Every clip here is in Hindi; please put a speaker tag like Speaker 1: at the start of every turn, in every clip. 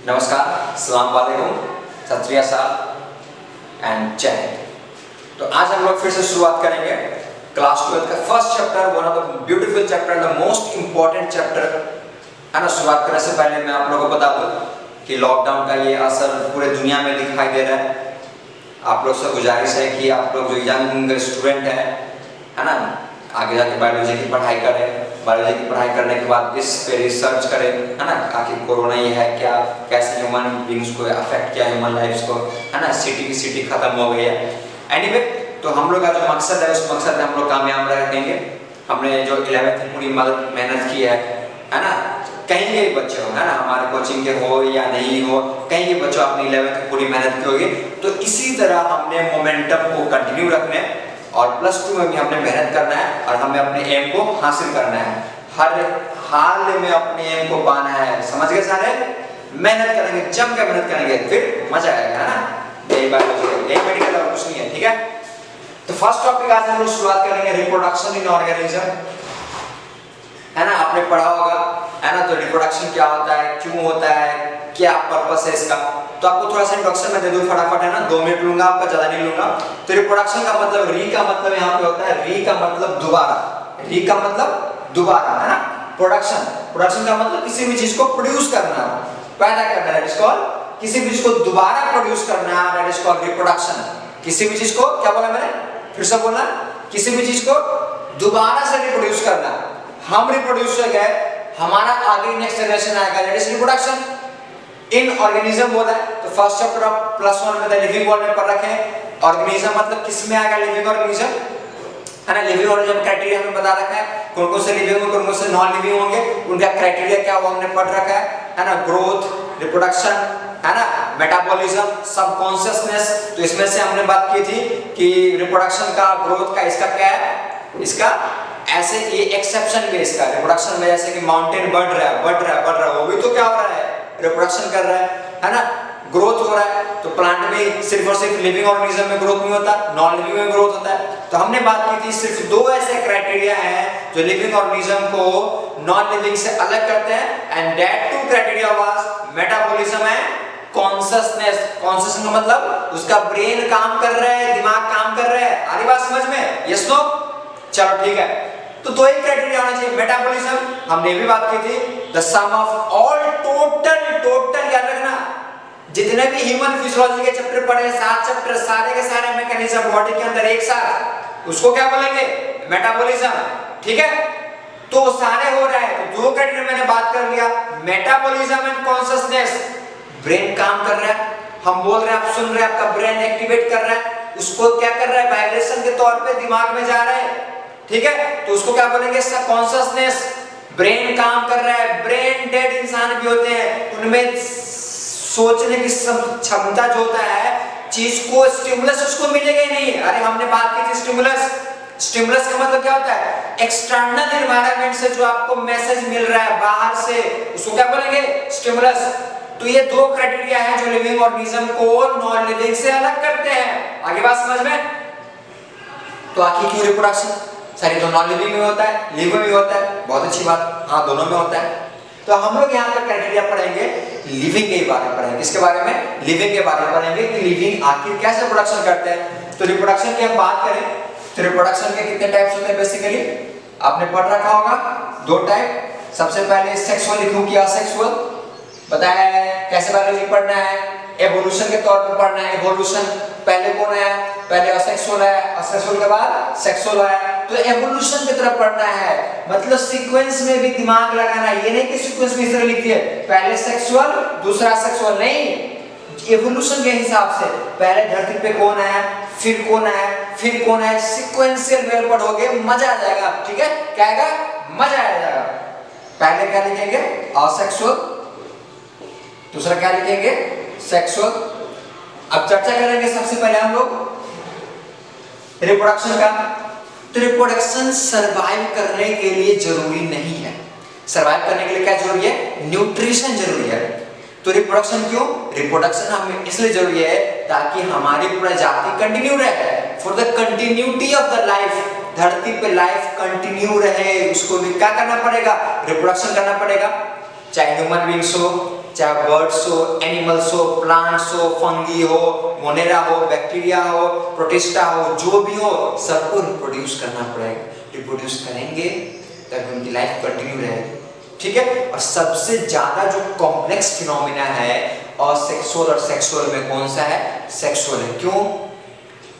Speaker 1: नमस्कार, अस्सलाम वालेकुम, सत श्री अकाल एंड जय हिंद। तो आज हम लोग फिर से शुरुआत करेंगे क्लास 12 का first chapter, one of the beautiful chapter, the most important chapter है ना। शुरुआत करने से पहले मैं आप लोगों को बता दूं कि लॉकडाउन का ये असर पूरे दुनिया में दिखाई दे रहा है। आप लोग से गुजारिश है कि आप लोग जो यंग स्टूडेंट है ना, आगे जाके बायोलॉजी की पढ़ाई करें। बायोलॉजी की पढ़ाई करने के बाद इस पे रिसर्च करें, है ना, आखिर कोरोना ये है क्या, कैसे ह्यूमन बींग्स को अफेक्ट किया, ह्यूमन लाइफ्स को, है ना। सिटी की सिटी खत्म हो गई है। एनीवे, तो हम लोग का जो मकसद है उस मकसद में हम लोग कामयाब रहेंगे। हमने जो 11th में पूरी मेहनत की है ना। कहीं के बच्चे हो, है ना, हमारे कोचिंग के हो या नहीं हो, कहीं के बच्चों आपने 11th की पूरी मेहनत की होगी। तो इसी तरह हमने मोमेंटम को कंटिन्यू रखने और प्लस 2 में भी हमने मेहनत करना है और हमें अपने एम को हासिल करना है। हर हाल में अपने एम को पाना है। समझ गए सारे? मेहनत करेंगे, जम कर मेहनत करेंगे, फिर मजा आएगा, है ना। यही बायोलॉजी है, यही मेडिकल और कुछ नहीं है, ठीक है। तो फर्स्ट टॉपिक आज हम लोग शुरुआत करेंगे रिप्रोडक्शन इन ऑर्गेनिज्म, है ना। आपने पढ़ा होगा, है ना। तो रिप्रोडक्शन क्या होता है, क्यों होता है, क्या पर्पस है इसका। तो आपको थोड़ा सा इंट्रोडक्शन में दे दूं फटाफट, है ना। 2 मिनट लूंगा आपका, ज्यादा नहीं लूंगा। तो रिप्रोडक्शन का मतलब, री का मतलब यहाँ पे होता है, री का मतलब दोबारा, री का मतलब दोबारा, है ना। प्रोडक्शन, प्रोडक्शन का मतलब किसी भी चीज को प्रोड्यूस करना, पैदा करना, दैट इज कॉल्ड, किसी भी चीज को दोबारा प्रोड्यूस करना, दैट इज कॉल्ड रिप्रोडक्शन। किसी भी चीज को, क्या बोला मैंने, फिर से बोलना, किसी भी चीज को दोबारा से रिप्रोड्यूस करना। हम रिप्रोड्यूस हो गए, हमारा आगे नेक्स्ट जनरेशन आएगा, that is reproduction in organism बोला है। तो फर्स्ट चैप्टर ऑफ +1 में लिविंग वर्ल्ड में पढ़ रखे हैं। ऑर्गेनिज्म मतलब किस में आएगा, लिविंग ऑर्गेनिज्म, है ना। लिविंग ऑर्गेनिज्म क्राइटेरिया हमें बता रखा है, कौन कौन से लिविंग होंगे, कौन कौन से नॉन लिविंग होंगे, उनका क्राइटेरिया क्या वो हमने पढ़ रखा है ना। ग्रोथ, रिप्रोडक्शन, है ना, मेटाबॉलिज्म, सब कॉन्शियसनेस। तो इसमें से हमने बात की थी कि रिप्रोडक्शन का, ग्रोथ का, इसका क्या है, इसका ऐसे ये एक्सेप्शन भी इसका रिप्रोडक्शन में, जैसे कि माउंटेन बढ़ रहा है, बढ़ रहा है, बढ़ रहा है, वो भी तो क्या हो रहा है, रिप्रोडक्शन कर रहा है ना। ग्रोथ हो रहा है। तो प्लांट में सिर्फ और सिर्फ लिविंग ऑर्गेनिज्म में ग्रोथ नहीं होता, नॉन लिविंग में ग्रोथ होता है। तो हमने बात की थी सिर्फ 2 ऐसे क्राइटेरिया हैं जो लिविंग ऑर्गेनिज्म को नॉन लिविंग से अलग करते हैं, and that 2 criteria was metabolism and consciousness. Consciousness का मतलब उसका ब्रेन काम कर रहा है, दिमाग काम कर रहा है। आ रही बात समझ में? Yes no? चलो ठीक है। तो 2 ही क्राइटेरिया होना चाहिए। मेटाबॉलिज्म हमने भी बात की थी, the sum of all total याद रखना, जितने भी ह्यूमन फिजियोलॉजी के चैप्टर पढ़े, 7 चैप्टर, सारे के सारे मैकेनिज्म बॉडी के अंदर एक साथ, उसको क्या बोलेंगे, मेटाबॉलिज्म, ठीक है। तो सारे हो रहा है। तो 2 क्राइटेरिया मैंने बात कर लिया, मेटाबॉलिज्म एंड कॉन्शियसनेस। ब्रेन काम कर रहा है, हम बोल रहे हैं, आप सुन रहे हैं, आपका ब्रेन एक्टिवेट कर रहा है, उसको क्या कर रहा है, वाइब्रेशन के तौर पे दिमाग में जा रहा है, ठीक है। तो उसको क्या बोलेंगे, कॉन्शियसनेस। ब्रेन काम कर रहा है। ब्रेन डेड इंसान भी होते हैं, उनमें सोचने की क्षमता जो होता है, चीज को स्टिमुलस उसको मिलेगा ही नहीं। अरे हमने बात की थी स्टिमुलस। स्टिमुलस का मतलब क्या होता है, एक्सटर्नल एनवायरनमेंट से जो आपको मैसेज मिल रहा है बाहर से, उसको क्या बोलेंगे, स्टिमुलस। तो ये 2 क्राइटेरिया है जो लिविंग ऑर्गेनिज्म को नॉन लिविंग से अलग करते हैं। आगे बात समझ में? तो आखिर क्यों रिप्रोडक्शन, सारी तो नॉन लिविंग में होता है, लिविंग में होता है, बहुत अच्छी बात, हाँ दोनों में होता है। तो हम लोग यहाँ पर क्राइटेरिया पढ़ेंगे, लिविंग के बारे में पढ़ेंगे। किसके बारे में? लिविंग के बारे में पढ़ेंगे कि लिविंग आखिर कैसे प्रोडक्शन करते हैं। तो रिप्रोडक्शन की हम बात करें तो रिप्रोडक्शन के कितने टाइप्स होते हैं बेसिकली, आपने पढ़ रखा होगा 2 टाइप। सबसे पहले सेक्सुअल लिखूं कि असेक्सुअल, बताया है कैसे बायोलॉजी पढ़ना है, एवोल्यूशन के तौर पे पढ़ना है। एवोल्यूशन पहले कौन है, पहले असेक्सुअल है, असेक्सुअल के बाद सेक्सुअल है। तो एवोल्यूशन की तरफ पढ़ना है, मतलब सीक्वेंस में भी दिमाग लगाना है। ये नहीं कि सीक्वेंस में इस तरह लिख दिए, पहले सेक्सुअल दूसरा सेक्सुअल, नहीं। एवोल्यूशन के हिसाब से पहले धरती पे कौन है, फिर कौन है, फिर कौन है, सीक्वेंशियल वे पढ़ोगे, मजा आ जाएगा, ठीक है। क्या आएगा, मजा आ जाएगा। पहले क्या लिखेंगे, असेक्सुअल, दूसरा क्या लिखेंगे, सेक्सुअल। अब चर्चा करेंगे सबसे पहले हम लोग रिप्रोडक्शन का। तो रिप्रोडक्शन सरवाइव करने के लिए जरूरी नहीं है। सरवाइव करने के लिए क्या जरूरी है, न्यूट्रिशन जरूरी है। तो रिप्रोडक्शन क्यों, रिप्रोडक्शन हमें इसलिए जरूरी है ताकि हमारी प्रजाति कंटिन्यू रहे, for the continuity of the life. धरती पे लाइफ कंटिन्यू रहे, उसको भी क्या करना पड़ेगा, रिप्रोडक्शन करना पड़ेगा। चाहे ह्यूमन बींग्स हो, चाहे बर्ड्स हो, एनिमल्स हो, प्लांट्स हो, फंगी हो, मोनेरा हो, बैक्टीरिया हो, प्रोटिस्टा हो, जो भी हो सबको रिप्रोड्यूस करना पड़ेगा। रिप्रोड्यूस करेंगे तब उनकी लाइफ कंटिन्यू रहेगी, ठीक है। और सबसे ज्यादा जो कॉम्प्लेक्स फिनोमिना है असेक्सुअल और सेक्सुअल में कौन सा है? सेक्सुअल है। क्यों?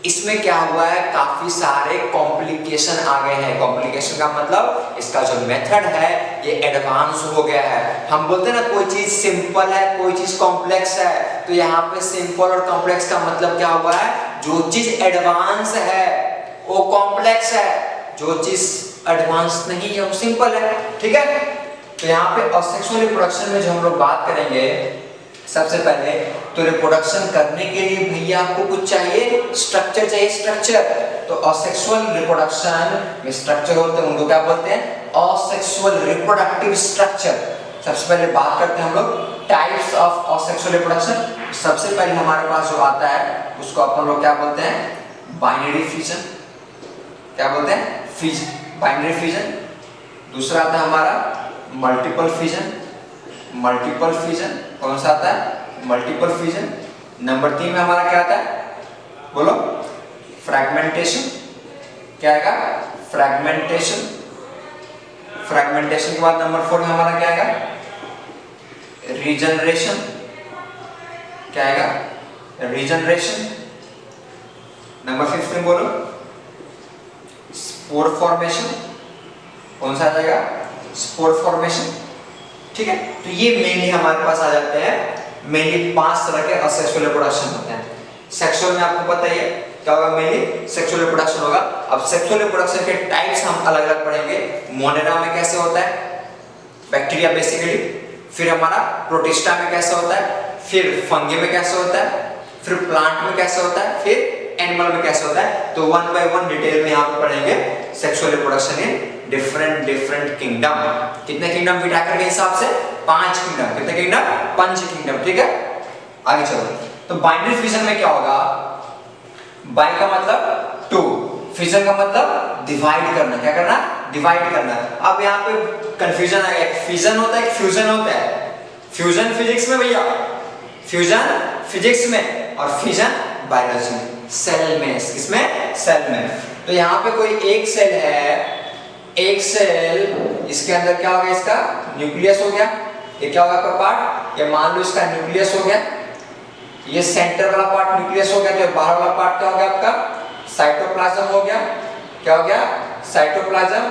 Speaker 1: इसमें क्या हुआ है, काफी सारे कॉम्प्लिकेशन आ गए हैं। कॉम्प्लिकेशन का मतलब इसका जो मेथड है ये एडवांस हो गया है। हम बोलते हैं ना कोई चीज सिंपल है, कोई चीज कॉम्प्लेक्स है, तो यहाँ पे सिंपल और कॉम्प्लेक्स का मतलब क्या हुआ है, जो चीज एडवांस है वो कॉम्प्लेक्स है, जो चीज एडवांस नहीं है वो सिंपल है, ठीक है। तो यहाँ पे असेक्सुअल रिप्रोडक्शन में जो हम लोग बात करेंगे, सबसे पहले तो रिप्रोडक्शन करने के लिए भैया आपको कुछ चाहिए, स्ट्रक्चर चाहिए, स्ट्रक्चर। तो असेक्सुअल रिप्रोडक्शन में स्ट्रक्चर होते हैं, उनको क्या बोलते हैं? Asexual reproductive structure. सबसे पहले बात करते हैं हम लोग टाइप्स ऑफ असेक्सुअल रिप्रोडक्शन। सबसे पहले हमारे पास जो आता है उसको अपन लोग क्या बोलते हैं? Binary fission. क्या बोलते हैं? Fission, binary fission. दूसरा आता है हमारा मल्टीपल फिजन। मल्टीपल फिजन कौन सा आता है? Multiple fission. नंबर 3 में हमारा क्या आता है? बोलो। फ्रैगमेंटेशन। क्या आएगा? फ्रैगमेंटेशन। फ्रैगमेंटेशन के बाद नंबर 4 में हमारा क्या आएगा? रीजनरेशन। क्या आएगा? रीजनरेशन। नंबर 5 में बोलो स्पोर फॉर्मेशन। कौन सा आ जाएगा? स्पोर फॉर्मेशन, ठीक है। तो ये मेनली हमारे पास आ जाते हैं, मेनली 5 तरह के असेक्सुअल रिप्रोडक्शन होते हैं। सेक्सुअल में आपको पता ही है क्या होगा, मेनली सेक्सुअल रिप्रोडक्शन होगा। अब सेक्सुअल रिप्रोडक्शन के टाइप्स हम अलग अलग पढ़ेंगे। मोनेरा में कैसे होता है, बैक्टीरिया बेसिकली, फिर हमारा प्रोटिस्टा में कैसे होता है, फिर फंगी में कैसे होता है, फिर प्लांट में कैसे होता है, फिर एनिमल में कैसे होता है। तो 1 बाय 1 डिटेल में यहाँ पे पढ़ेंगे sexual reproduction in different kingdom. कितने किंगडम विटाकर के हिसाब से? 5 किंगडम। कितने किंगडम? 5 किंगडम, ठीक है। आगे चलो। तो बाइनरी फिजन में क्या होगा? बाइ का मतलब 2, फिजन का मतलब डिवाइड करना। क्या करना? डिवाइड करना। अब यहाँ पे कंफ्यूजन आ गया, फिजन होता है, फ्यूजन होता है। फ्यूजन फिजिक्स में भैया, फ्यूजन फिजिक्स में, और फिजन बायोलॉजी में, सेल में। किसमें? सेल में। तो यहाँ पे कोई एक सेल है, एक सेल, इसके अंदर क्या हो गया? इसका न्यूक्लियस हो गया। ये क्या होगा आपका पार्ट? ये मान लो इसका न्यूक्लियस हो गया, ये सेंटर वाला पार्ट न्यूक्लियस हो गया। तो बाहर वाला पार्ट क्या हो गया आपका? साइटोप्लाज्म हो गया। क्या हो गया? साइटोप्लाज्म।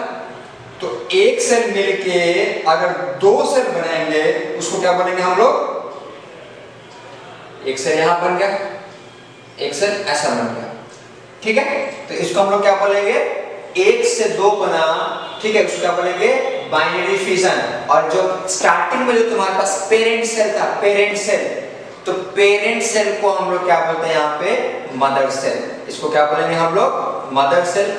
Speaker 1: तो एक सेल मिलके अगर 2 सेल बनाएंगे उसको क्या बोलेंगे हम लोग? एक सेल यहां बन गया, एक सेल ऐसा बन गया, ठीक है। तो इसको हम लोग क्या बोलेंगे? 1 से 2 बना, ठीक है, उसको क्या बोलेंगे? Binary fission. और जो स्टार्टिंग में जो तुम्हारे पास पेरेंट सेल था, पेरेंट सेल, तो पेरेंट सेल को हम लोग क्या बोलते हैं यहाँ पे? Mother cell. इसको क्या बोलेंगे हम लोग? Mother cell.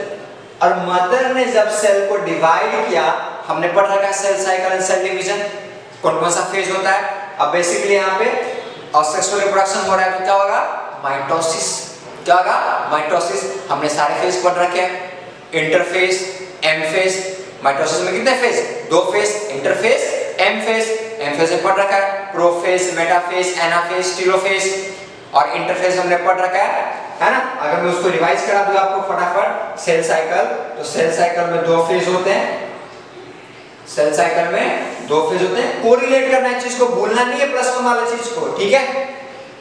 Speaker 1: और मदर ने जब सेल को डिवाइड किया, हमने पढ़ रखा है cell cycle and cell division, कौन कौन सा फेज होता है। अब बेसिकली यहाँ पे असेक्सुअल रिप्रोडक्शन हो रहा है तो क्या होगा? माइटोसिस। क्या होगा? माइटोसिस। हमने सारे फेज पढ़ रखे हैं, इंटरफेज, एम फेज। माइटोसिस में कितने phase? 2 phase, interphase, M phase. M phase में पढ़ रखा है प्रोफेज, मेटाफेज, एनाफेज, टेलोफेज। और इंटरफेज हमने पढ़ रखा है ना। अगर मैं उसको रिवाइज करा दूं आपको फटाफट, सेल साइकिल, तो सेल साइकिल में 2 फेज होते हैं। सेल साइकिल में 2 फेज होते हैं। कोरिलेट करना है चीज को, भूलना नहीं है +1 वाला चीज को, ठीक है।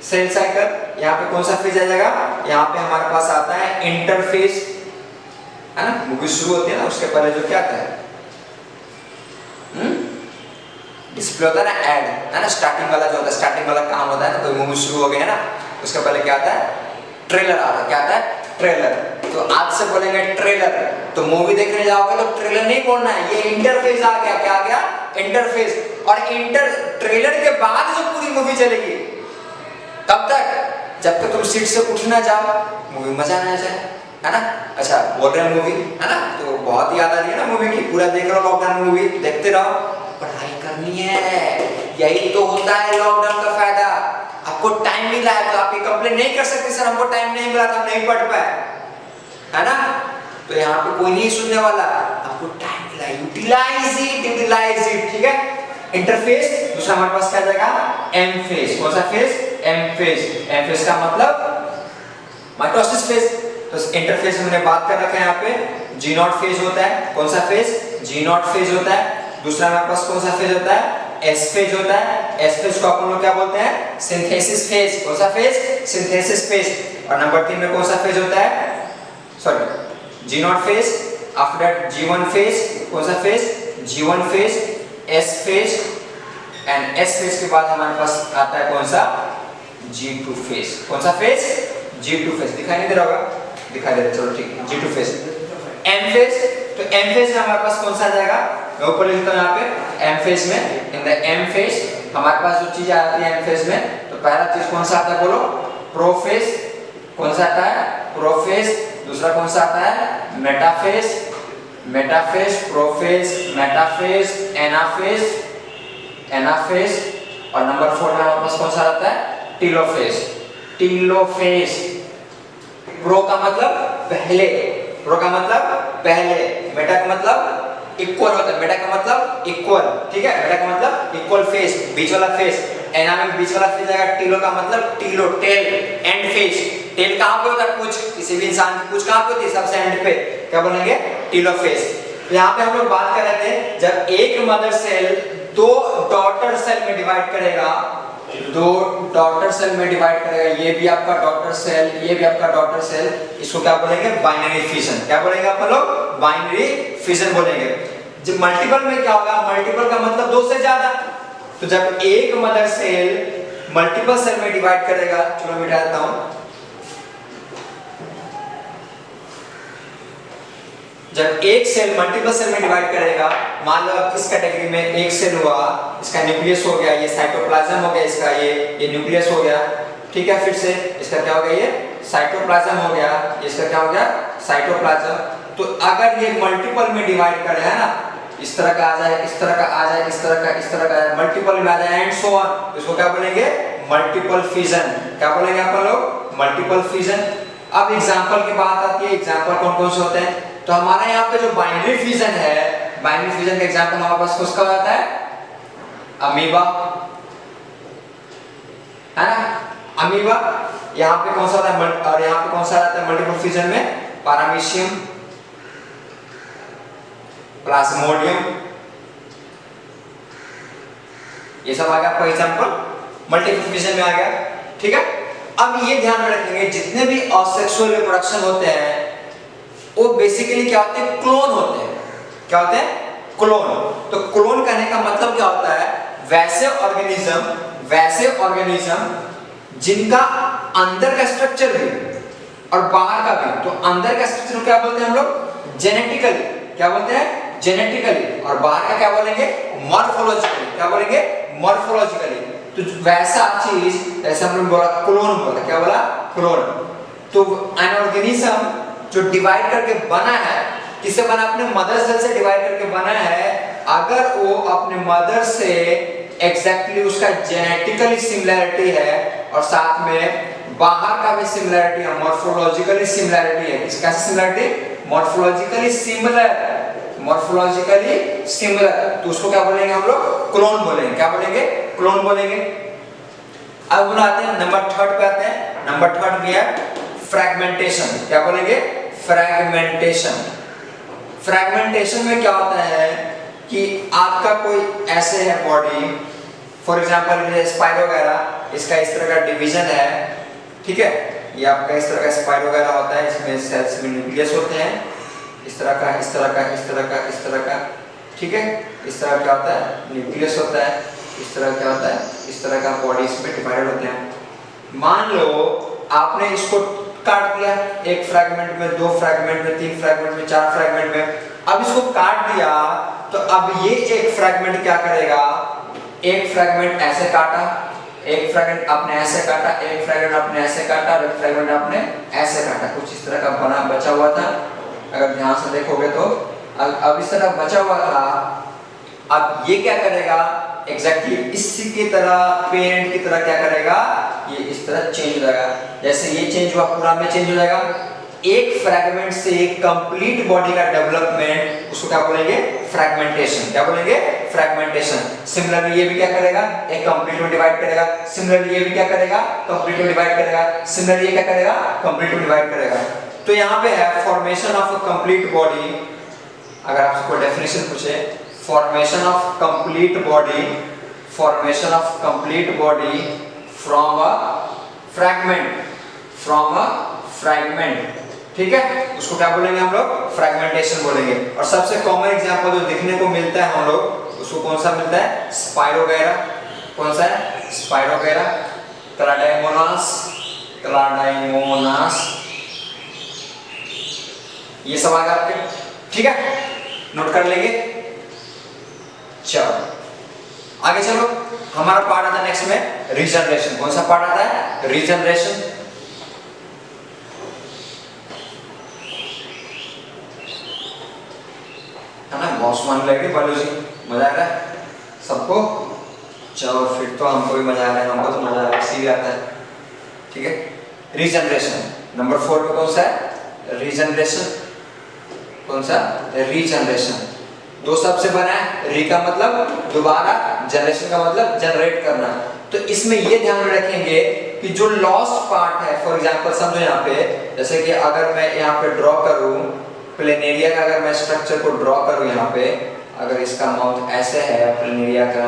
Speaker 1: सेल साइकिल यहाँ पे कौन सा फेज आ जाएगा? यहाँ पे हमारे पास आता है इंटरफेज, है ना। मूवी शुरू होती है ना, उसके पहले जो क्या आता है? डिस्प्ले होता है ना, ऐड, है ना। स्टार्टिंग वाला जो होता है, स्टार्टिंग वाला काम होता है ना, कोई मूवी शुरू हो गई है ना, उसके पहले क्या आता है? ट्रेलर आता है। क्या आता है? ट्रेलर। तो आज से बोलेंगे ट्रेलर, तो मूवी देखने जाओगे तो ट्रेलर नहीं बोलना है, ये इंटरफेज आ गया। क्या आ गया? इंटरफेज। और ट्रेलर के बाद जो पूरी मूवी चलेगी, कब तक? जब तक तुम सीट से उठ ना जाओ, मूवी मजा ना जाए, है ना। अच्छा, बोल रहे हैं मूवी, है ना, तो बहुत याद आ रही है ना मूवी की, पूरा देख रहे हो लॉकडाउन मूवी, देखते रहो, पढ़ाई करनी है। यही तो होता है लॉकडाउन का फायदा। आपको टाइम मिला है तो आप ये कंप्लेन नहीं कर सकते सर हमको टाइम नहीं मिला, तो हम नहीं पढ़ पाए, है ना। तो यहाँ पे कोई नहीं सुनने वाला, आपको टाइम मिला, यूटिलाइज इट, ठीक है। इंटरफेस। दूसरा हमारे पास क्या जाएगा? M phase. कौन सा phase? M phase. M phase का मतलब माइटोसिस फेज। तो इंटरफेज हमने बात कर रखा है यहाँ पे, जी नॉट फेज होता है। कौन सा फेज? जी नॉट फेज होता है। दूसरा हमारे पास कौन सा फेज होता है? एस फेज होता है। एस फेज को अपन लोग क्या बोलते हैं? Synthesis phase. कौन सा फेज? Synthesis phase. और नंबर 3 में कौन सा फेज होता है? Sorry, G not phase. After that G one phase. कौन सा phase? G one phase, S phase, and S phase के बाद हमारे पास आता है कौन सा? G two phase. कौन सा फेज? G2 phase. दिखाई नहीं दे रहा होगा? दिखाई दे रहा है, चलो ठीक है। G2 phase. एम फेज, तो एम फेज में हमारे पास कौन सा आ जाएगा? मैं ऊपर लिखता हूं यहाँ पे एम फेज में। इन द एम फेज हमारे पास जो चीज आती है एम फेज में, तो पहला चीज कौन सा आता है बोलो? प्रोफेज। कौन सा आता है? प्रोफेज। दूसरा कौन सा आता है? Metaphase. Metaphase, prophase, metaphase, anaphase, anaphase. और नंबर 4 में हमारे पास कौन सा आता है? टीलोफेज। टीलोफेज। प्रो का मतलब पहले, प्रो का मतलब पहले, मेटा का मतलब इक्वल होता है। मेटा का मतलब इक्वल, ठीक है? मेटा का मतलब इक्वल फेज, बीच वाला फेज। एना में बीच वाला फेज आएगा। टीलो का मतलब Tillo, tell, and phase. Tell कहां पे होता है? पूंछ। किसी भी इंसान की पूंछ कहां पे होती है? सबसे एंड पे। क्या बोलेंगे? टीलोफेज। यहाँ पे हम लोग बात कर रहे थे, जब एक मदर सेल दो डॉटर सेल में डिवाइड करेगा, दो डॉटर सेल में डिवाइड करेगा, ये भी आपका डॉटर सेल, ये भी आपका डॉटर सेल, इसको क्या बोलेंगे? Binary fission. क्या बोलेंगे आप लोग? बाइनरी फिजन बोलेंगे। जब मल्टीपल में क्या होगा? मल्टीपल का मतलब दो से ज्यादा। तो जब एक मदर सेल मल्टीपल सेल में डिवाइड करेगा, चलो मिटा देता हूं। जब एक सेल मल्टीपल सेल में डिवाइड करेगा, मान लो अब इस कैटेगरी में एक सेल हुआ, इसका न्यूक्लियस हो गया, ये साइटोप्लाज्म हो गया, इसका ये न्यूक्लियस हो गया, ठीक है? फिर से इसका क्या हो गया? ये साइटोप्लाज्म हो गया, इसका क्या हो गया? साइटोप्लाज्म। तो अगर ये मल्टीपल में डिवाइड कर रहा है ना, इस तरह का आ जाए, इस तरह का आ जाए, इस तरह का, इस तरह का मल्टीपल में आ जाए एंड सो ऑन, इसको क्या बोलेंगे? Multiple fission. क्या बोलेंगे आप लोग? Multiple fission. अब एग्जांपल की बात आती है, एग्जांपल कौन कौन से होते हैं? तो हमारे यहाँ पे जो बाइनरी फिजन है, बाइनरी फिजन का एग्जांपल हमारे पास किसका होता है? अमीबा, है ना? अमीबा। यहाँ पे कौन सा होता है? और यहाँ पे कौन सा आता है मल्टीपल फिजन में? पैरामीशियम, प्लाज्मोडियम, ये सब आ गया आपका एग्जांपल, मल्टीपल फिजन में आ गया, ठीक है? अब ये ध्यान में रखेंगे, जितने भी असेक्सुअल रिप्रोडक्शन होते हैं वो बेसिकली क्या होते हैं? क्लोन होते हैं। क्या होते हैं? क्लोन। तो क्लोन करने का मतलब क्या होता है? वैसे ऑर्गेनिज्म जिनका अंदर का स्ट्रक्चर भी और बाहर का भी, तो अंदर का स्ट्रक्चर क्या बोलते हैं हम लोग? जेनेटिकली। क्या बोलते हैं? जेनेटिकली। और बाहर का क्या बोलेंगे? मॉर्फोलॉजिकली। क्या बोलेंगे? मॉर्फोलॉजिकली। तो वैसा चीज, ऐसा हम लोग बोला क्लोन, बोला क्या बोला? क्लोन। तो एन ऑर्गेनिज्म जो डिवाइड करके बना है, किससे बना? अपने मदर सेल से डिवाइड करके बना है। अगर वो अपने मदर से एग्जैक्टली उसका जेनेटिकली सिमिलरिटी है और साथ में बाहर का भी सिमिलरिटी है, मॉर्फोलॉजिकली सिमिलरिटी है। किसका similarity? Morphologically similar, morphologically similar, तो उसको क्या बोलेंगे हम लोग? क्लोन बोलेंगे। क्या बोलेंगे? क्लोन बोलेंगे। अब हम आते हैं नंबर 3 पे आते हैं। नंबर 3 भी है फ्रैगमेंटेशन। क्या बोलेंगे? फ्रैगमेंटेशन। फ्रैगमेंटेशन में क्या होता है कि आपका कोई ऐसे है बॉडी, फॉर एग्जांपल ये स्पाइरोगैरा, इसका इस तरह का डिवीजन है, ठीक है? ये आपका इस तरह का स्पाइरोगैरा होता है, इसमें सेल्स में न्यूक्लियस होते हैं, इस तरह का, इस तरह का, इस तरह का, इस तरह का, ठीक है? इस तरह क्या होता है? न्यूक्लियस होता है। इस तरह क्या होता है? इस तरह का बॉडी इसमें डिवाइडेड होते हैं। मान लो आपने इसको काट दिया, एक फ्रैगमेंट में, 2 फ्रैगमेंट में, 3 फ्रैगमेंट में, 4 फ्रैगमेंट में। अब इसको काट दिया तो अब ये एक फ्रैगमेंट क्या करेगा? एक फ्रैगमेंट ऐसे काटा, एक फ्रैगमेंट आपने ऐसे काटा, एक फ्रैगमेंट आपने ऐसे काटा, और एक फ्रैगमेंट आपने ऐसे काटा, कुछ इस तरह का बना बचा हुआ था। अगर ध्यान से देखोगे तो अब इस तरह बचा हुआ था। अब ये क्या करेगा? एग्जैक्टली इसी की तरह, पेरेंट की तरह क्या करेगा? ये इस तरह चेंज हो जाएगा। जैसे ये चेंज हुआ, पूरा में चेंज हो जाएगा। एक फ्रैगमेंट से कंप्लीट बॉडी का डेवलपमेंट, उसको क्या बोलेंगे? फ्रैगमेंटेशन। क्या बोलेंगे? फ्रैगमेंटेशन। सिमिलरली ये भी क्या करेगा, एक कंप्लीट में डिवाइड करेगा। सिमिलरली ये भी क्या करेगा, कंप्लीट में डिवाइड करेगा। सिमिलरली ये क्या करेगा, कंप्लीट में डिवाइड करेगा। तो यहाँ पे है formation of a complete body. अगर आपसे कोई डेफिनेशन पूछे, formation of complete body, formation of complete body from a fragment, from a fragment, ठीक है, उसको क्या बोलेंगे हम लोग, फ्रैगमेंटेशन बोलेंगे। और सबसे कॉमन एग्जांपल जो देखने को मिलता है हम लोग, उसको कौन सा मिलता है, स्पाइरोगैरा। कौन सा है, स्पाइरोगैरा, क्लाडाइमोनास, क्लाडाइमोनास, ये सब आएगा आपके, ठीक है, नोट कर लेंगे। चलो आगे चलो, हमारा पार्ट आता है नेक्स्ट में रीजनरेशन। कौन सा पार्ट आता है, रीजनरेशन। है ना, बहुत मन लगे बायोलॉजी, मजा आ रहा है सबको। चलो फिर तो हमको भी मजा आ रहा है, हमको तो मजा आ रहा है, इसी आता है, ठीक है। रीजनरेशन नंबर 4 में कौन सा है, रीजनरेशन। कौन सा, रीजनरेशन। दो शब्द से बना है, री का मतलब दोबारा, जनरेशन का मतलब जनरेट करना। तो इसमें ये ध्यान में रखेंगे कि जो लॉस्ट पार्ट है, फॉर एग्जांपल समझो यहाँ पे, जैसे कि अगर मैं यहाँ पे ड्रॉ करूँ प्लेनेरिया का, अगर मैं स्ट्रक्चर को ड्रॉ करूँ यहाँ पे, अगर इसका माउथ ऐसे है प्लेनेरिया का,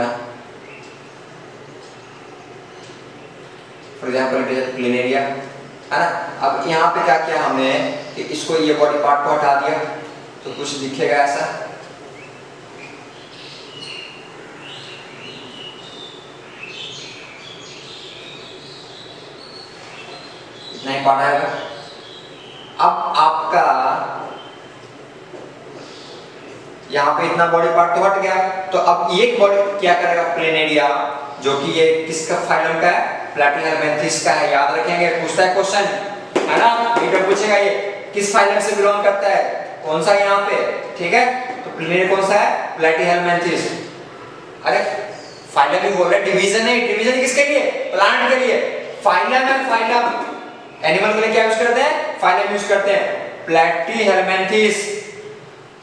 Speaker 1: फॉर एग्जांपल प्लेनेरिया, है ना। अब यहाँ पे क्या किया हमने कि इसको, ये बॉडी पार्ट को हटा दिया, तो कुछ दिखेगा ऐसा, इतना ही पार्ट आएगा। अब आपका यहाँ पे इतना बॉडी पार्ट तो हट गया, तो अब ये बॉडी क्या करेगा, प्लेनेरिया, जो कि ये किसका फाइलम का है, प्लैटीहेलमिन्थेस का है। याद रखेंगे, पूछता है क्वेश्चन, है ना, मीटर पूछेगा ये किस फाइलम से बिलोंग करता है, कौन सा यहाँ पे, ठीक है। तो प्लेनेरिया कौन सा है, प्लैटीहेलमिन्थेस। अरे फाइलम ही बोल रहे, डिवीजन है, डिवीजन किसके लिए, प्लांट के लिए। फाइलम है, फाइलम एनिमल के लिए क्या यूज करते हैं, फाइलम यूज करते हैं, प्लैटीहेलमिन्थेस,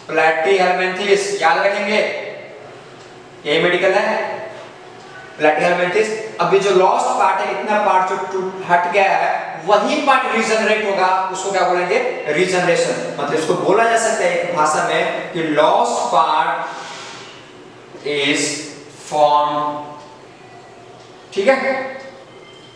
Speaker 1: प्लैटीहेलमिन्थेस, याद रखेंगे, यही मेडिकल है, प्लैटीहेलमिन्थेस। अभी जो लॉस्ट पार्ट है, इतना पार्ट जो हट गया है, वही पार्ट रीजनरेट होगा, उसको क्या बोलेंगे, रीजनरेशन। मतलब इसको बोला जा सकता है एक भाषा में कि लॉस्ट पार्ट इज फॉर्म, ठीक है,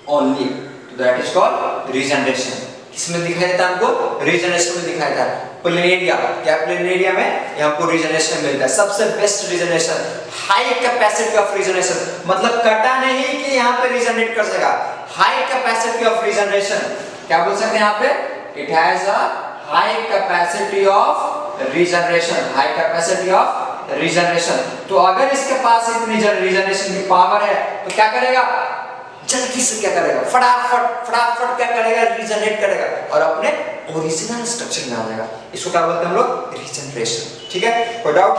Speaker 1: ओनली, तो दैट इज कॉल्ड रीजनरेशन। किसमें दिखाई देता है हमको, रीजनरेशन में दिखाई देता है। प्लेनेरिया, क्या प्लेनेरिया में हमको रीजनरेशन मिलता है, सबसे best regeneration, high capacity of regeneration, मतलब कटा नहीं कि यहाँ पे रीजनरेट कर सका, हाई कैपेसिटी ऑफ रीजनरेशन। क्या बोल सकते हैं यहाँ पे, it has a high capacity of regeneration, high capacity of regeneration. तो अगर इसके पास इतनी रीजनरेशन की पावर है, तो क्या करेगा, जल्दी से क्या करेगा, फटाफट फटाफट क्या करेगा, रीजनरेट करेगा और अपने ओरिजिनल स्ट्रक्चर में आ जाएगा। इसको क्या बोलते हैं हम लोग, रीजनरेशन, ठीक है। कोई डाउट,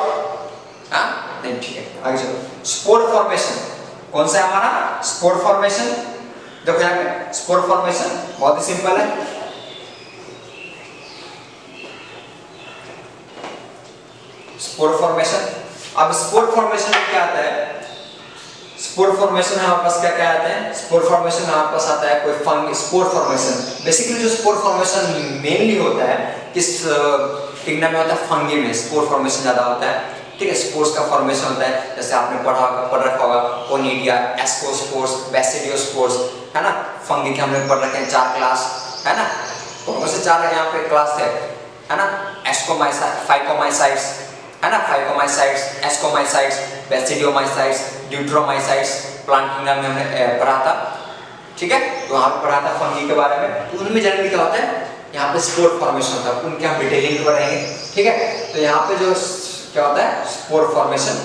Speaker 1: हाँ नहीं, ठीक है, आगे चलो। स्पोर फॉर्मेशन, कौन सा है हमारा, स्पोर फॉर्मेशन। देखो यहाँ पे स्पोर फॉर्मेशन बहुत ही सिंपल है, स्पोर फॉर्मेशन। अब स्पोर फॉर्मेशन में क्या आता है, स्पोर फॉर्मेशन हमारे पास क्या क्या आते हैं, स्पोर फॉर्मेशन हमारे पास आता है कोई फंग, स्पोर फॉर्मेशन बेसिकली जो स्पोर फॉर्मेशन मेनली होता है किस किंगडम में होता है, फंगी में स्पोर फॉर्मेशन ज्यादा होता है, ठीक है। स्पोर्स का फॉर्मेशन होता है, जैसे आपने पढ़ रखा होगा कोनिडिया, एस्कोस्पोर्स, बेसिडियोस्पोर्स, है ना। फंगी के हमने पढ़ रखे हैं 4 क्लास, है ना, कौन से 4 यहाँ पे क्लास है ना, एस्कोमाइसाइट्स, फाइकोमाइसाइट्स, है ना, फाइकोमाइसाइट्स, एस्कोमाइसाइट्स, बेसिडियोमाइसाइट्स, ड्यूट्रोमाइसाइट्स, प्लांट किंगडम में हमने पढ़ा था, ठीक है। तो वहाँ पे पढ़ा था फंगी के बारे में। तो उनमें जनरली क्या होता है, यहाँ पे स्पोर फॉर्मेशन होता है, उनके हम डिटेलिंग पढ़ेंगे, ठीक है। तो यहाँ पे जो क्या होता है, spore formation,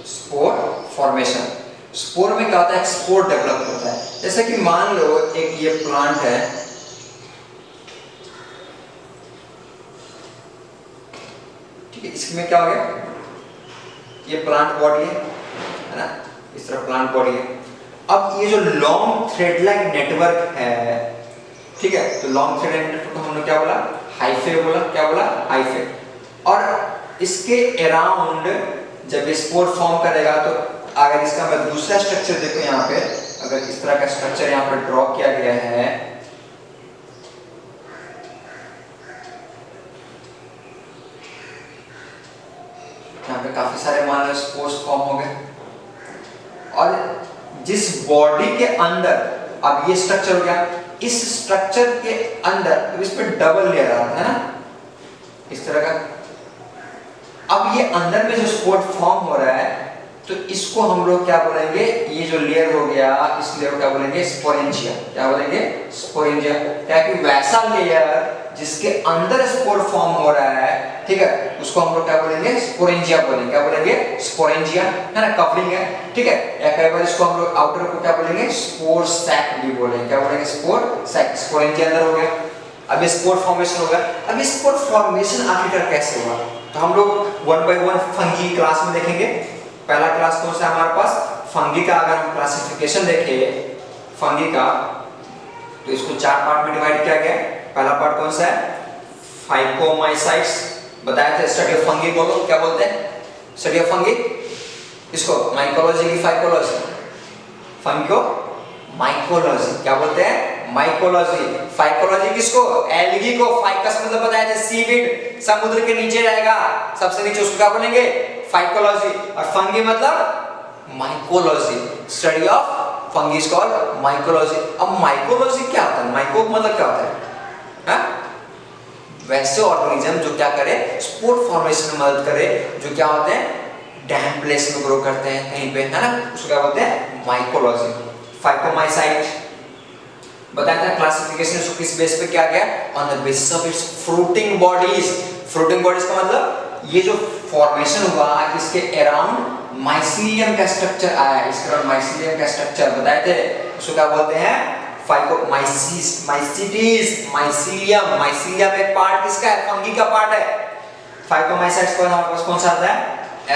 Speaker 1: spore formation, spore में क्या होता है, स्पोर डेवलप होता है। जैसे कि मान लो एक ये प्लांट है, ठीक है, इसमें क्या हो गया, ये प्लांट बॉडी है ना, इस तरह प्लांट बॉडी है। अब ये जो लॉन्ग थ्रेड लाइक नेटवर्क है, ठीक है, तो लॉन्ग थ्रेड नेटवर्क को हमने क्या बोला, हाइफे बोला, क्या बोला, हाइफे। और इसके अराउंड जब ये स्पोर फॉर्म करेगा तो अगर इसका मैं दूसरा स्ट्रक्चर देखो यहाँ पे, अगर इस तरह का स्ट्रक्चर यहाँ पर ड्रॉ किया गया है, यहाँ पे काफी सारे मान लो स्पोर्स फॉर्म हो गए, और जिस बॉडी के अंदर अब ये स्ट्रक्चर हो गया, इस स्ट्रक्चर के अंदर इस पे डबल लेयर आता है ना इस तरह का। अब ये अंदर में जो स्पोर फॉर्म हो रहा है तो इसको हम लोग क्या बोलेंगे, ये जो लेयर हो गया इस लेयर को क्या बोलेंगे, स्पोरेंजिया। क्या बोलेंगे, स्पोरेंजिया। क्या कि वैसा लेयर जिसके अंदर स्पोर फॉर्म हो रहा है, ठीक है, उसको हम लोग क्या बोलेंगे, स्पोरेंजिया बोलेंगे। क्या बोलेंगे, स्पोरेंजिया, है ना, कवरिंग है, ठीक है। या कई बार इसको हम लोग आउटर को क्या बोलेंगे, स्पोर सैक भी बोलेंगे। क्या बोलेंगे, स्पोर सैक। स्पोरेंजिया अंदर हो गया, अब ये स्पोर फॉर्मेशन होगा। अब ये स्पोर फॉर्मेशन आखिरकार कैसे हुआ, तो हम लोग one by one fungi class में देखेंगे। पहला क्लास कौन सा है हमारे पास, फंगी का। अगर हम क्लासिफिकेशन देखें फंगी का तो इसको 4 पार्ट में डिवाइड किया गया। पहला पार्ट कौन सा है, फाइकोमाइसाइट्स। बताया था स्टडी ऑफ फंगी को क्या बोलते हैं, स्टडी ऑफ फंगी। इसको माइकोलॉजी की फाइकोलॉजी, फंगी को माइकोलॉजी क्या बोलते हैं, माइकोलॉजी। फाइकोलॉजी किसको, एल्गी को। फाइकस मतलब बताया था सीवीड, समुद्र के नीचे रहेगा सबसे नीचे, उसको क्या बोलेंगे, फाइकोलॉजी। और फंगी मतलब mycology, study of fungi is called mycology. अब माइकोलॉजी क्या होता है, माइको मतलब क्या होता है, वैसे ऑर्गेनिज्म जो क्या करे, स्पोर फॉर्मेशन में मदद करे, जो क्या होते हैं, डैम प्लेस में ग्रो करते हैं कहीं पे, है ना, उसको क्या बोलते हैं, माइकोलॉजी। फाइकोमाइसाइट बताया था क्लासिफिकेशन इसको किस बेस पे किया गया, on the basis of its fruiting bodies. Fruiting bodies का मतलब ये जो फॉर्मेशन हुआ इसके अराउंड माइसीलियम का स्ट्रक्चर आया, इसके अराउंड माइसीलियम का स्ट्रक्चर बताए थे, उसको क्या बोलते हैं, फाइकोमाइसिस, माइसिटीज, माइसीलियम। माइसीलियम एक पार्ट किसका है, फंगी का पार्ट है। फाइकोमाइसाइट्स को हमारे पास कौन सा आता है,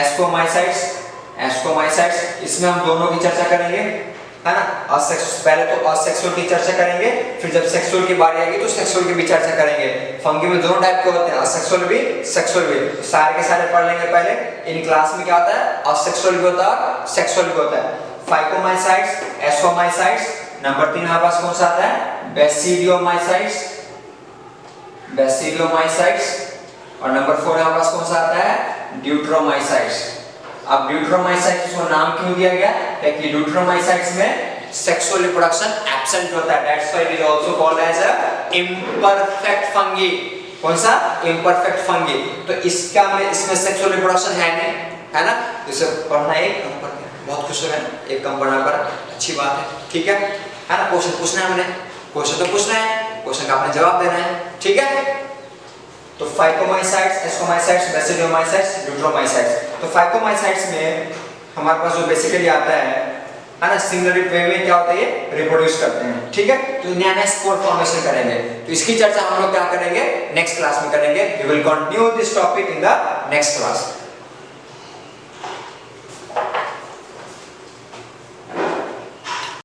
Speaker 1: एस्कोमाइसाइट्स। एस्कोमाइसाइट्स इसमें हम दोनों की चर्चा करेंगे, है ना। पहले तो असेक्सुअल की चर्चा करेंगे, फिर जब सेक्सुअल की बारी आएगी तो सेक्सुअल की भी चर्चा करेंगे। फंगी में दोनों टाइप के होते हैं, असेक्सुअल भी, सेक्सुअल भी। सारे के सारे पढ़ लेंगे पहले। इन क्लास में क्या होता है, असेक्सुअल भी होता है, सेक्सुअल भी होता है। फाइकोमाइसाइट्स, एस्कोमाइसाइट्स। नंबर 3 हमारे पास कौन सा आता है, बेसिडियोमाइसाइट्स, बेसिडियोमाइसाइट्स। और नंबर 4 हमारे पास कौन सा आता है, ड्यूट्रोमाइसाइट्स। अब ड्यूट्रोमाइसाइट्स को नाम क्यों दिया गया, क्योंकि ड्यूट्रोमाइसाइट्स में सेक्सुअल रिप्रोडक्शन एब्सेंट होता है, that's why it is also called as a imperfect fungi. कौन सा, इम्परफेक्ट फंगी। तो इसका में इसमें सेक्सुअल रिप्रोडक्शन है नहीं, है ना। इसे पढ़ना एक कम पढ़ना, बहुत खुश हो गए, एक कम पढ़ना पर अच्छी बात है, ठीक है ना। क्वेश्चन पूछना है, हमने क्वेश्चन तो पूछना है, क्वेश्चन का आपने जवाब देना है, ठीक है। तो फाइकोमाइसाइट्स, एस्कोमाइसाइट्स, बेसिडियोमाइसाइट्स, ड्यूट्रोमाइसाइट्स। तो फाइकोमाइसाइट्स में हमारे पास जो बेसिकली आता है ना, सिमिलर वे में क्या होता है, ये रिप्रोड्यूस करते हैं, ठीक है। तो नया नया स्पोर फॉर्मेशन करेंगे, तो इसकी चर्चा हम लोग क्या करेंगे, नेक्स्ट क्लास में करेंगे। We will continue this topic in the next class.